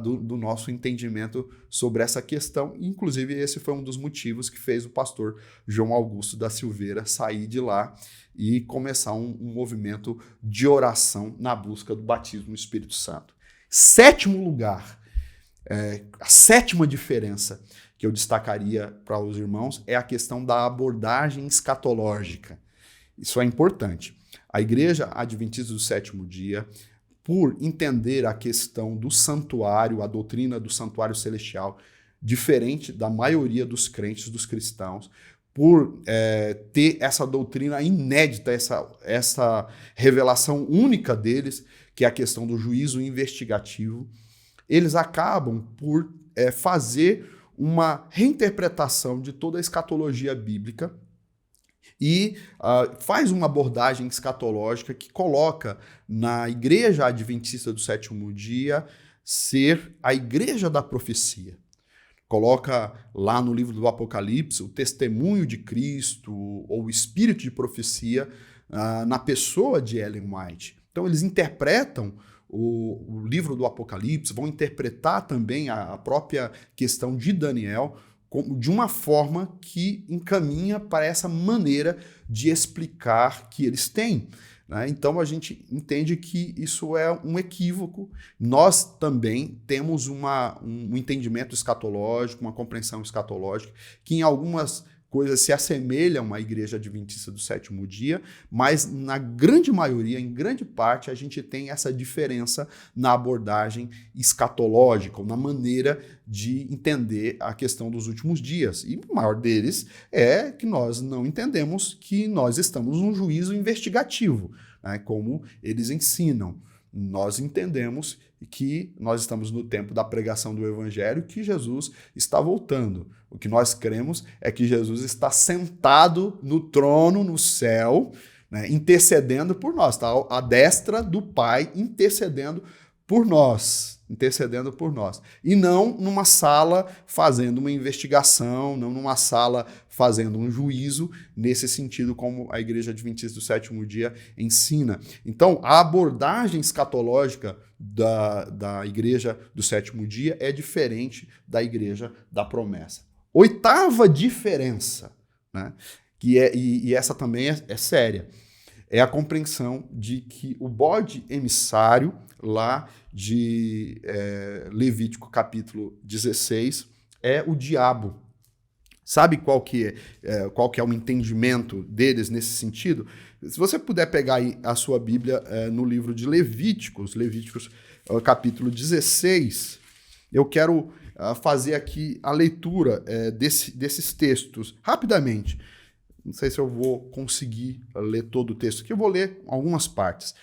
do nosso entendimento sobre essa questão. Inclusive, esse foi um dos motivos que fez o pastor João Augusto da Silveira sair de lá e começar um movimento de oração na busca do batismo no Espírito Santo. Sétimo lugar, a sétima diferença que eu destacaria para os irmãos é a questão da abordagem escatológica. Isso é importante. A Igreja Adventista do Sétimo Dia, por entender a questão do santuário, a doutrina do santuário celestial, diferente da maioria dos crentes, dos cristãos, por ter essa doutrina inédita, essa revelação única deles, que é a questão do juízo investigativo, eles acabam por fazer uma reinterpretação de toda a escatologia bíblica e faz uma abordagem escatológica que coloca na Igreja Adventista do Sétimo Dia ser a igreja da profecia. Coloca lá no livro do Apocalipse o testemunho de Cristo ou o espírito de profecia na pessoa de Ellen White. Então eles interpretam o livro do Apocalipse, vão interpretar também a própria questão de Daniel de uma forma que encaminha para essa maneira de explicar que eles têm. Né? Então a gente entende que isso é um equívoco. Nós também temos um entendimento escatológico, uma compreensão escatológica, que em algumas coisas se assemelham à Igreja Adventista do Sétimo Dia, mas na grande maioria, em grande parte, a gente tem essa diferença na abordagem escatológica, ou na maneira de entender a questão dos últimos dias. E o maior deles é que nós não entendemos que nós estamos num juízo investigativo, né, como eles ensinam. Nós entendemos que nós estamos no tempo da pregação do Evangelho, que Jesus está voltando. O que nós cremos é que Jesus está sentado no trono, no céu, né, intercedendo por nós, está à destra do Pai, intercedendo por nós. E não numa sala fazendo uma investigação, não numa sala fazendo um juízo, nesse sentido como a Igreja Adventista do Sétimo Dia ensina. Então, a abordagem escatológica da Igreja do Sétimo Dia é diferente da Igreja da Promessa. Oitava diferença, né, e essa também é séria, é a compreensão de que o bode emissário, lá de Levítico capítulo 16, é o diabo. Sabe qual que é o entendimento deles nesse sentido? Se você puder pegar aí a sua Bíblia no livro de Levíticos capítulo 16, eu quero fazer aqui a leitura desses textos rapidamente. Não sei se eu vou conseguir ler todo o texto aqui, eu vou ler algumas partes.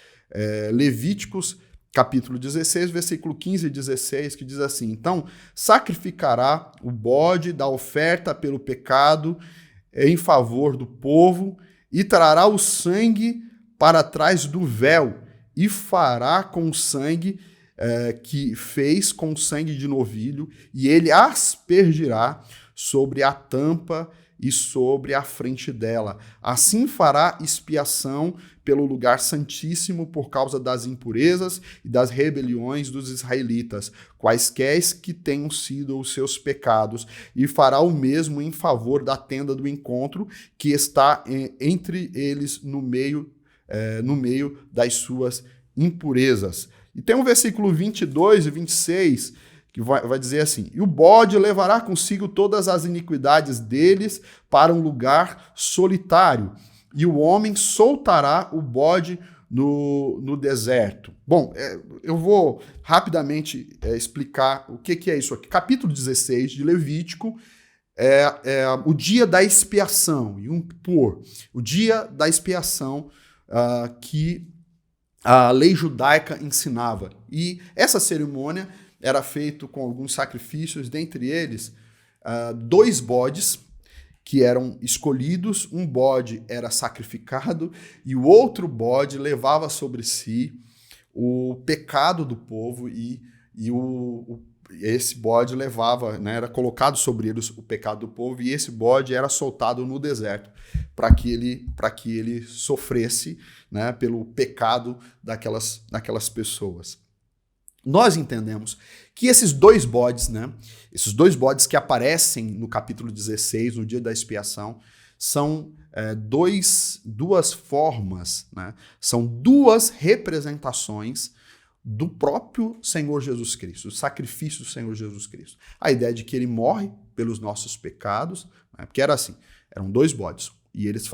Levíticos, capítulo 16, versículo 15 e 16, que diz assim: então, sacrificará o bode da oferta pelo pecado em favor do povo e trará o sangue para trás do véu e fará com o sangue que fez com o sangue de novilho, e ele aspergirá sobre a tampa e sobre a frente dela. Assim fará expiação pelo lugar santíssimo por causa das impurezas e das rebeliões dos israelitas, quaisquer que tenham sido os seus pecados, e fará o mesmo em favor da tenda do encontro, que está entre eles no meio das suas impurezas. E tem um versículo 22 e 26, que vai dizer assim: e o bode levará consigo todas as iniquidades deles para um lugar solitário, e o homem soltará o bode no deserto. Bom, eu vou rapidamente explicar o que é isso aqui. Capítulo 16 de Levítico é o dia da expiação, o dia da expiação que a lei judaica ensinava. E essa cerimônia era feita com alguns sacrifícios, dentre eles 2 bodes que eram escolhidos. Um bode era sacrificado e o outro bode levava sobre si o pecado do povo, e esse bode levava, né, era colocado sobre eles o pecado do povo, e esse bode era soltado no deserto para que ele sofresse, né, pelo pecado daquelas pessoas. Nós entendemos que esses 2 bodes, né, esses 2 bodes que aparecem no capítulo 16, no dia da expiação, são duas formas, né, são 2 representações do próprio Senhor Jesus Cristo, o sacrifício do Senhor Jesus Cristo. A ideia de que ele morre pelos nossos pecados, né, porque era assim, eram 2 bodes, e eles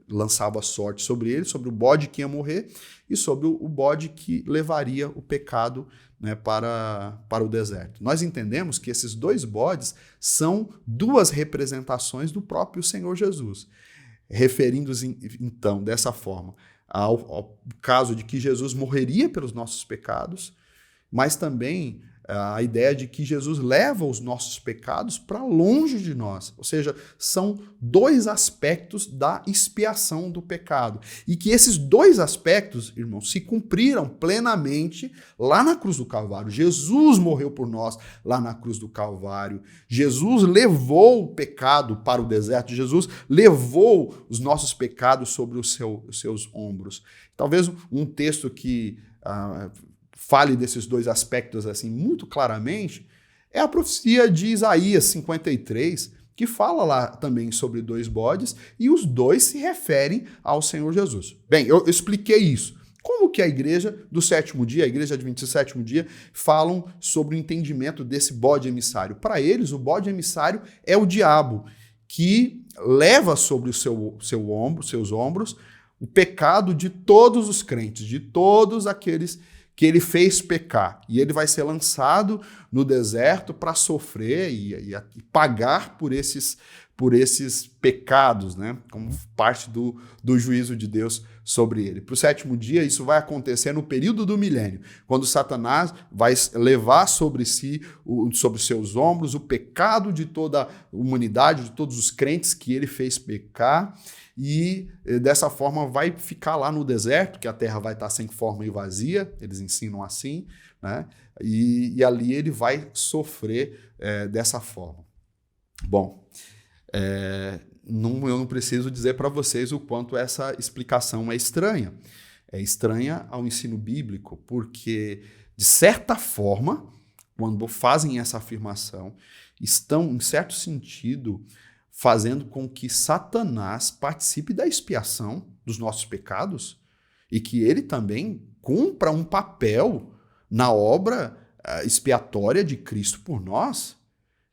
lançavam a sorte sobre ele, sobre o bode que ia morrer e sobre o bode que levaria o pecado, né, para o deserto. Nós entendemos que esses 2 bodes são 2 representações do próprio Senhor Jesus, referindo-se então dessa forma ao caso de que Jesus morreria pelos nossos pecados, mas também a ideia de que Jesus leva os nossos pecados para longe de nós. Ou seja, são 2 aspectos da expiação do pecado. E que esses 2 aspectos, irmãos, se cumpriram plenamente lá na cruz do Calvário. Jesus morreu por nós lá na cruz do Calvário. Jesus levou o pecado para o deserto. Jesus levou os nossos pecados sobre os seus ombros. Talvez um texto que fale desses 2 aspectos assim muito claramente É a profecia de Isaías 53, que fala lá também sobre 2 bodes, e os 2 se referem ao Senhor Jesus. Bem, eu expliquei isso. Como que a igreja do sétimo dia, a igreja adventista do sétimo dia, falam sobre o entendimento desse bode emissário? Para eles, o bode emissário é o diabo, que leva sobre o seus ombros o pecado de todos os crentes, de todos aqueles que ele fez pecar. E ele vai ser lançado no deserto para sofrer e pagar por esses pecados, né? Como parte do juízo de Deus sobre ele. Para o sétimo dia, isso vai acontecer no período do milênio, quando Satanás vai levar sobre si, sobre seus ombros, o pecado de toda a humanidade, de todos os crentes que ele fez pecar, e dessa forma vai ficar lá no deserto, que a terra vai estar sem forma e vazia, eles ensinam assim, né? E ali ele vai sofrer dessa forma. Bom, eu não preciso dizer para vocês o quanto essa explicação é estranha. É estranha ao ensino bíblico, porque, de certa forma, quando fazem essa afirmação, estão, em certo sentido, fazendo com que Satanás participe da expiação dos nossos pecados e que ele também cumpra um papel na obra expiatória de Cristo por nós.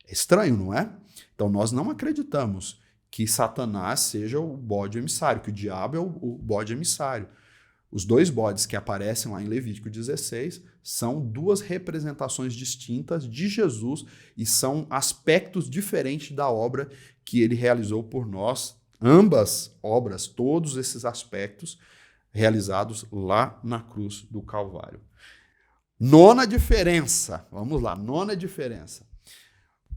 É estranho, não é? Então, nós não acreditamos que Satanás seja o bode emissário, que o diabo é o bode emissário. Os 2 bodes que aparecem lá em Levítico 16 são 2 representações distintas de Jesus e são aspectos diferentes da obra que ele realizou por nós. Ambas obras, todos esses aspectos realizados lá na cruz do Calvário. 9ª diferença, vamos lá, 9ª diferença.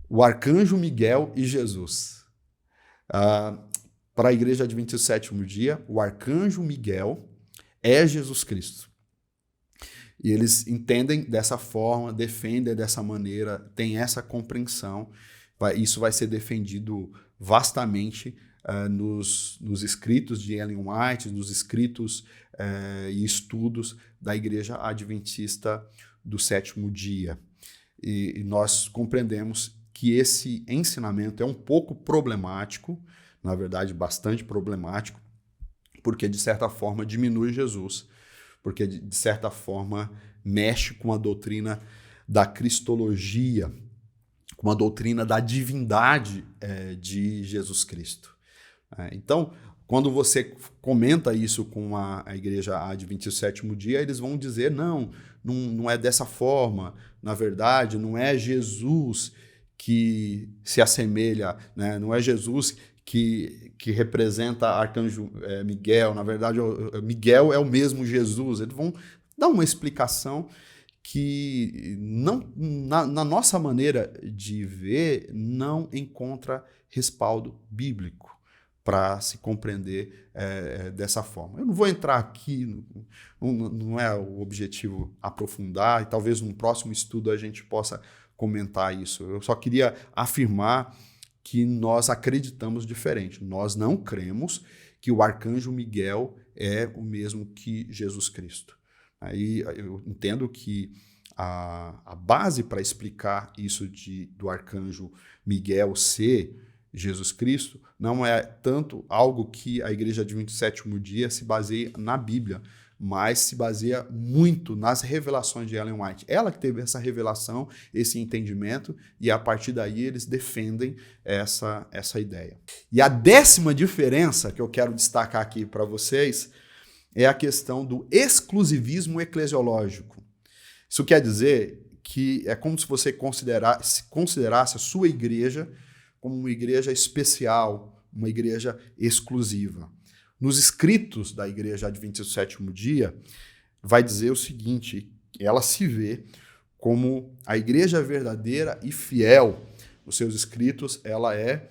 O arcanjo Miguel e Jesus. Para a igreja adventista do sétimo dia, o arcanjo Miguel é Jesus Cristo. E eles entendem dessa forma, defendem dessa maneira, têm essa compreensão. Isso vai ser defendido vastamente nos escritos de Ellen White, nos escritos e estudos da igreja adventista do sétimo dia. E nós compreendemos que esse ensinamento é um pouco problemático, na verdade, bastante problemático, porque, de certa forma, diminui Jesus, porque, de certa forma, mexe com a doutrina da cristologia, com a doutrina da divindade de Jesus Cristo. Então, quando você comenta isso com a igreja adventista do sétimo dia, eles vão dizer, não é dessa forma, na verdade, não é Jesus que se assemelha, né? Não é Jesus que representa arcanjo Miguel, na verdade, Miguel é o mesmo Jesus. Eles vão dar uma explicação que não, na nossa maneira de ver, não encontra respaldo bíblico para se compreender dessa forma. Eu não vou entrar aqui, não é o objetivo aprofundar, e talvez num próximo estudo a gente possa comentar isso. Eu só queria afirmar que nós acreditamos diferente. Nós não cremos que o arcanjo Miguel é o mesmo que Jesus Cristo. Aí eu entendo que a base para explicar isso do arcanjo Miguel ser Jesus Cristo não é tanto algo que a igreja adventista do sétimo dia se baseia na Bíblia, mas se baseia muito nas revelações de Ellen White. Ela que teve essa revelação, esse entendimento, e a partir daí eles defendem essa ideia. E a 10ª diferença que eu quero destacar aqui para vocês é a questão do exclusivismo eclesiológico. Isso quer dizer que é como se você considerasse a sua igreja como uma igreja especial, uma igreja exclusiva. Nos escritos da igreja adventista do sétimo dia, vai dizer o seguinte, ela se vê como a igreja verdadeira e fiel. Nos seus escritos, ela é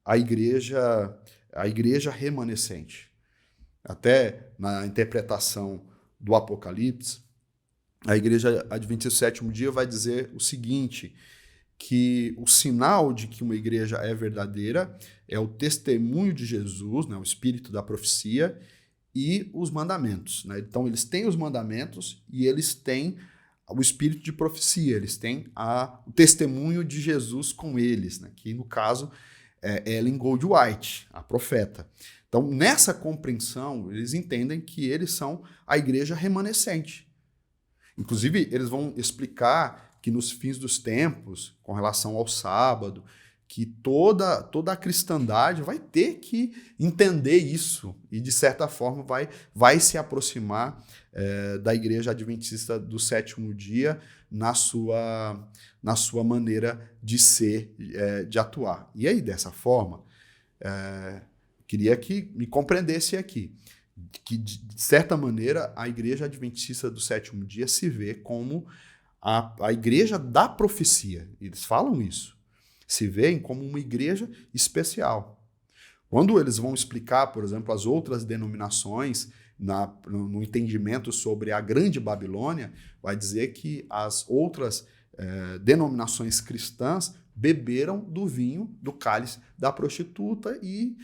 a igreja remanescente. Até na interpretação do Apocalipse, a igreja adventista do sétimo dia vai dizer o seguinte, que o sinal de que uma igreja é verdadeira é o testemunho de Jesus, né, o espírito da profecia, e os mandamentos. Né? Então, eles têm os mandamentos e eles têm o espírito de profecia, eles têm o testemunho de Jesus com eles, né? Que no caso é Ellen Goldwhite, a profeta. Então, nessa compreensão, eles entendem que eles são a igreja remanescente. Inclusive, eles vão explicar que nos fins dos tempos, com relação ao sábado, que toda a cristandade vai ter que entender isso e, de certa forma, vai se aproximar da igreja adventista do sétimo dia na sua maneira de ser, de atuar. E aí, dessa forma, queria que me compreendesse aqui, que, de certa maneira, a igreja adventista do sétimo dia se vê como a igreja da profecia. Eles falam isso. Se veem como uma igreja especial. Quando eles vão explicar, por exemplo, as outras denominações, no entendimento sobre a Grande Babilônia, vai dizer que as outras denominações cristãs beberam do vinho, do cálice da prostituta e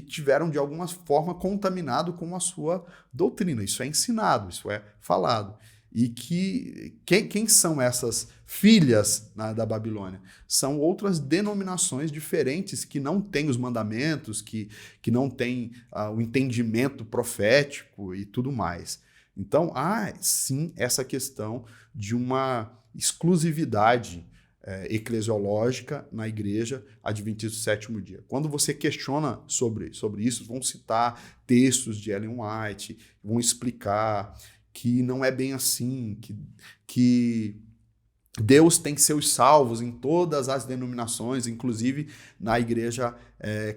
tiveram, de alguma forma, contaminado com a sua doutrina. Isso é ensinado, isso é falado. E quem são essas filhas da Babilônia? São outras denominações diferentes que não têm os mandamentos, que não têm o entendimento profético e tudo mais. Então, há sim essa questão de uma exclusividade eclesiológica na igreja adventista do sétimo dia. Quando você questiona sobre isso, vão citar textos de Ellen White, vão explicar que não é bem assim, que Deus tem seus salvos em todas as denominações, inclusive na igreja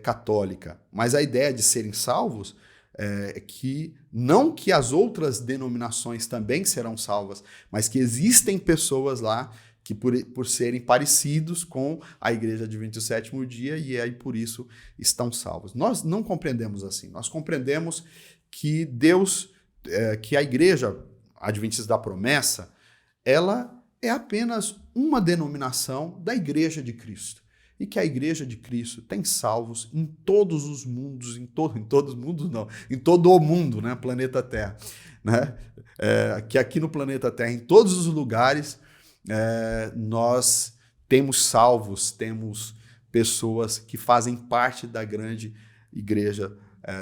católica. Mas a ideia de serem salvos é que não que as outras denominações também serão salvas, mas que existem pessoas lá que por serem parecidos com a igreja adventista do sétimo dia e aí por isso estão salvos. Nós não compreendemos assim. Nós compreendemos que Deus... que a igreja adventista da promessa, ela é apenas uma denominação da igreja de Cristo. E que a igreja de Cristo tem salvos em todos os mundos, em todos os mundos não, em todo o mundo, né, planeta Terra. Né? Que aqui no planeta Terra, em todos os lugares, nós temos salvos, temos pessoas que fazem parte da grande igreja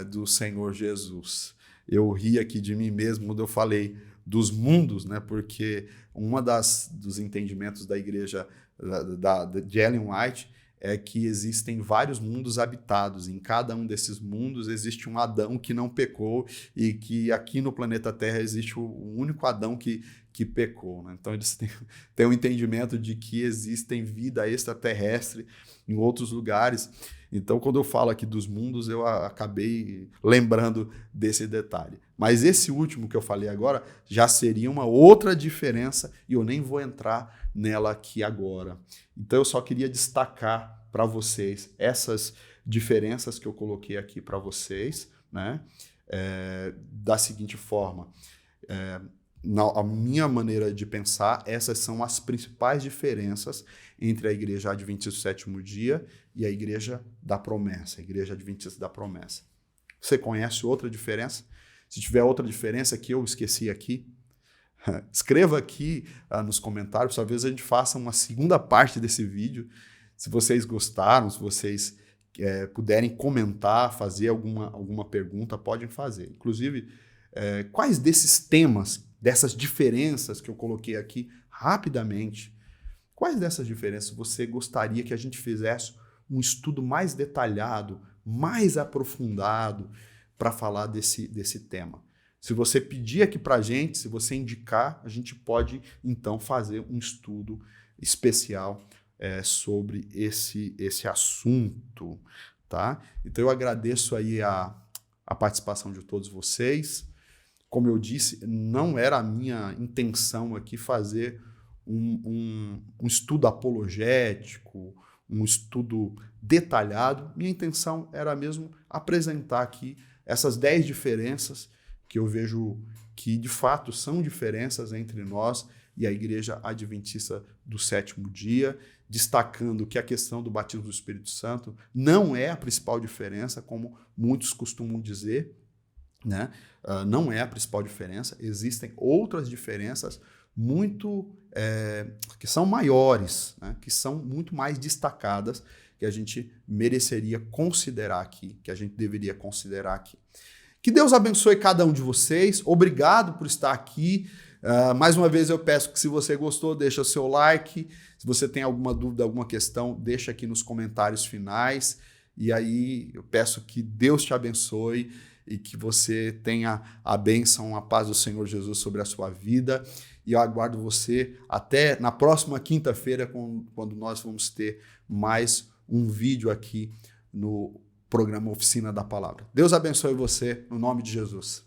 do Senhor Jesus. Eu ri aqui de mim mesmo quando eu falei dos mundos, né? Porque dos entendimentos da igreja de Ellen White é que existem vários mundos habitados. Em cada um desses mundos existe um Adão que não pecou e que aqui no planeta Terra existe o único Adão que pecou. Né? Então eles têm um entendimento de que existem vida extraterrestre em outros lugares. Então, quando eu falo aqui dos mundos, eu acabei lembrando desse detalhe. Mas esse último que eu falei agora já seria uma outra diferença e eu nem vou entrar nela aqui agora. Então, eu só queria destacar para vocês essas diferenças que eu coloquei aqui para vocês, né? Da seguinte forma. A minha maneira de pensar, essas são as principais diferenças entre a igreja adventista do sétimo dia e a igreja da promessa, a igreja adventista da promessa. Você conhece outra diferença? Se tiver outra diferença que eu esqueci aqui, escreva aqui nos comentários, talvez a gente faça uma segunda parte desse vídeo. Se vocês gostaram, se vocês puderem comentar, fazer alguma pergunta, podem fazer. Inclusive, quais desses temas, dessas diferenças que eu coloquei aqui rapidamente, quais dessas diferenças você gostaria que a gente fizesse um estudo mais detalhado, mais aprofundado para falar desse tema? Se você pedir aqui para a gente, se você indicar, a gente pode então fazer um estudo especial sobre esse assunto, tá? Então eu agradeço aí a participação de todos vocês. Como eu disse, não era a minha intenção aqui fazer um estudo apologético, um estudo detalhado. Minha intenção era mesmo apresentar aqui essas 10 diferenças que eu vejo que, de fato, são diferenças entre nós e a Igreja Adventista do sétimo dia, destacando que a questão do batismo do Espírito Santo não é a principal diferença, como muitos costumam dizer, né? Não é a principal diferença, existem outras diferenças que são maiores, né? Que são muito mais destacadas, que a gente mereceria considerar aqui, que a gente deveria considerar aqui. Que Deus abençoe cada um de vocês. Obrigado por estar aqui. Mais uma vez eu peço que, se você gostou, deixa o seu like. Se você tem alguma dúvida, alguma questão, deixa aqui nos comentários finais. E aí eu peço que Deus te abençoe e que você tenha a bênção, a paz do Senhor Jesus sobre a sua vida. E eu aguardo você até na próxima quinta-feira, quando nós vamos ter mais um vídeo aqui no programa Oficina da Palavra. Deus abençoe você, no nome de Jesus.